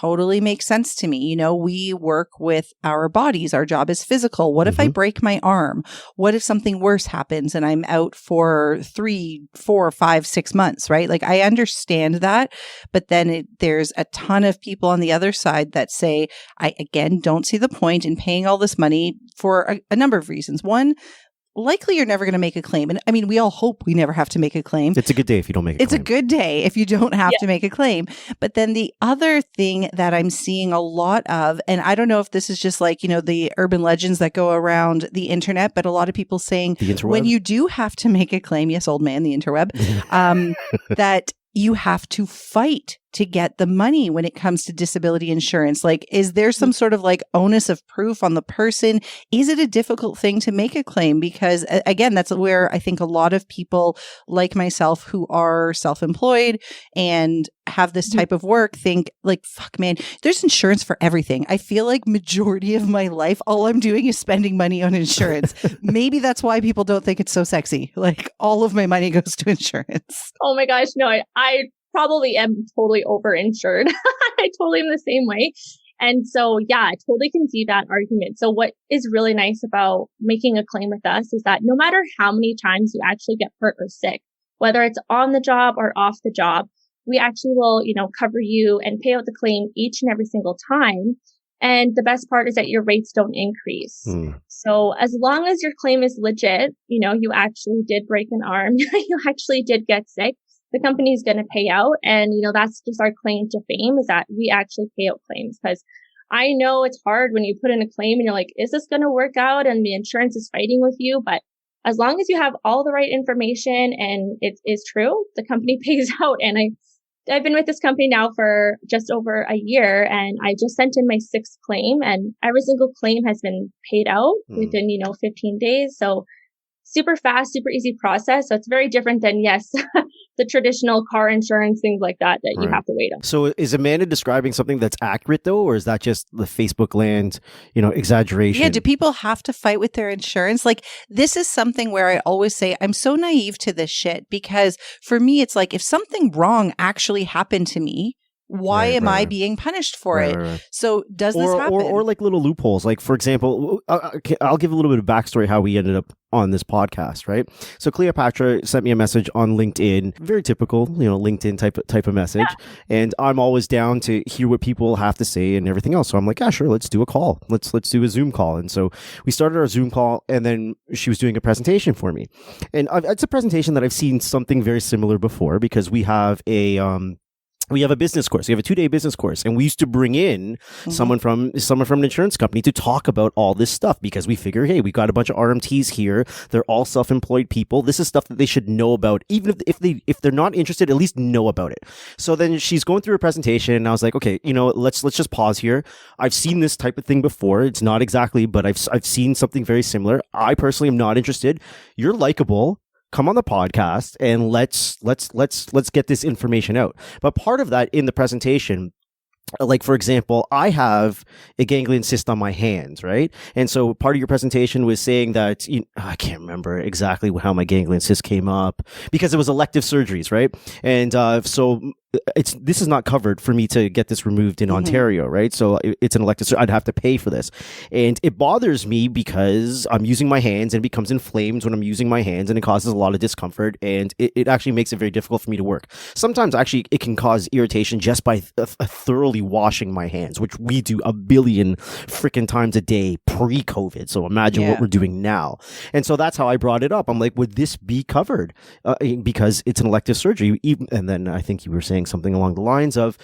totally makes sense to me. You know, we work with our bodies. Our job is physical. What if I break my arm? What if something worse happens and I'm out for 3, 4, 5, 6 months, right? Like I understand that. But then there's a ton of people on the other side that say, I again don't see the point in paying all this money for a number of reasons. One, likely you're never going to make a claim. And I mean, we all hope we never have to make a claim. It's a good day if you don't make a claim. It's a good day if you don't have to make a claim. But then the other thing that I'm seeing a lot of, and I don't know if this is just like, you know, the urban legends that go around the internet, but a lot of people saying when you do have to make a claim, yes, old man, the interweb, that you have to fight to get the money when it comes to disability insurance. Like, is there some sort of like onus of proof on the person? Is it a difficult thing to make a claim? Because again, that's where I think a lot of people like myself who are self-employed and have this type of work think like, fuck man, there's insurance for everything. I feel like majority of my life, all I'm doing is spending money on insurance. Maybe that's why people don't think it's so sexy. Like all of my money goes to insurance. Oh my gosh. No, I probably am totally overinsured. I totally am the same way. And so, yeah, I totally can see that argument. So what is really nice about making a claim with us is that no matter how many times you actually get hurt or sick, whether it's on the job or off the job, we actually will, you know, cover you and pay out the claim each and every single time. And the best part is that your rates don't increase. So as long as your claim is legit, you know, you actually did break an arm, you actually did get sick, the company is going to pay out. And, you know, that's just our claim to fame is that we actually pay out claims because I know it's hard when you put in a claim and you're like, is this going to work out? And the insurance is fighting with you. But as long as you have all the right information and it is true, the company pays out. And I've been with this company now for just over a year and I just sent in my 6th claim and every single claim has been paid out within, you know, 15 days. So super fast, super easy process. So it's very different than, yes, the traditional car insurance, things like that you have to wait on. So is Amanda describing something that's accurate though, or is that just the Facebook land, you know, exaggeration? Yeah. Do people have to fight with their insurance? Like this is something where I always say I'm so naive to this shit because for me, it's like if something wrong actually happened to me, why am I being punished for it? Right. So does this happen? Or like little loopholes. Like, for example, I'll give a little bit of backstory how we ended up on this podcast, right? So Cleopatra sent me a message on LinkedIn, very typical, you know, LinkedIn type of message. Yeah. And I'm always down to hear what people have to say and everything else. So I'm like, yeah, sure, let's do a call. Let's do a Zoom call. And so we started our Zoom call and then she was doing a presentation for me. And it's a presentation that I've seen something very similar before because we have a business course. We have a 2-day business course. And we used to bring in someone from an insurance company to talk about all this stuff because we figure, hey, we got a bunch of RMTs here. They're all self-employed people. This is stuff that they should know about. Even if they're not interested, at least know about it. So then she's going through her presentation and I was like, okay, you know, let's just pause here. I've seen this type of thing before. It's not exactly, but I've seen something very similar. I personally am not interested. You're likable. Come on the podcast and let's get this information out. But part of that in the presentation, like, for example, I have a ganglion cyst on my hands, right? And so part of your presentation was saying that, I can't remember exactly how my ganglion cyst came up because it was elective surgeries, right? And so this is not covered for me to get this removed in Ontario, right? So it's an elective surgery. I'd have to pay for this. And it bothers me because I'm using my hands and it becomes inflamed when I'm using my hands and it causes a lot of discomfort and it actually makes it very difficult for me to work. Sometimes actually it can cause irritation just by thoroughly washing my hands, which we do a billion freaking times a day pre-COVID. So imagine what we're doing now. And so that's how I brought it up. I'm like, would this be covered? Because it's an elective surgery. And then I think you were saying something along the lines of,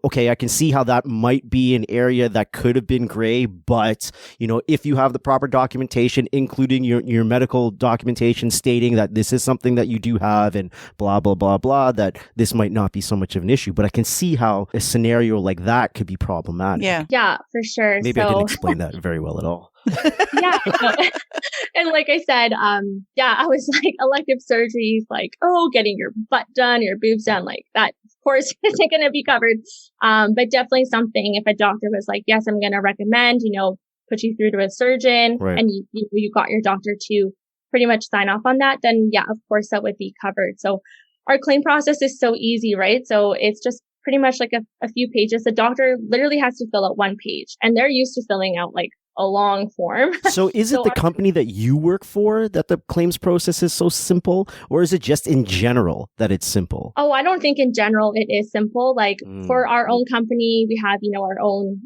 okay, I can see how that might be an area that could have been gray, but, if you have the proper documentation, including your medical documentation stating that this is something that you do have and blah, blah, blah, blah, that this might not be so much of an issue. But I can see how a scenario like that could be problematic. Yeah, for sure. Maybe I didn't explain that very well at all. Yeah. And like I said, I was like elective surgeries, like, getting your butt done, your boobs done, like that, of course, isn't going to be covered. But definitely something if a doctor was like, yes, I'm going to recommend, put you through to a surgeon and you got your doctor to pretty much sign off on that, then yeah, of course that would be covered. So our claim process is so easy, right? So it's just pretty much like a few pages. The doctor literally has to fill out one page, and they're used to filling out like a long form. So is it the company that you work for that the claims process is so simple, or is it just in general that it's simple? Oh, I don't think in general it is simple. Like for our own company, we have, our own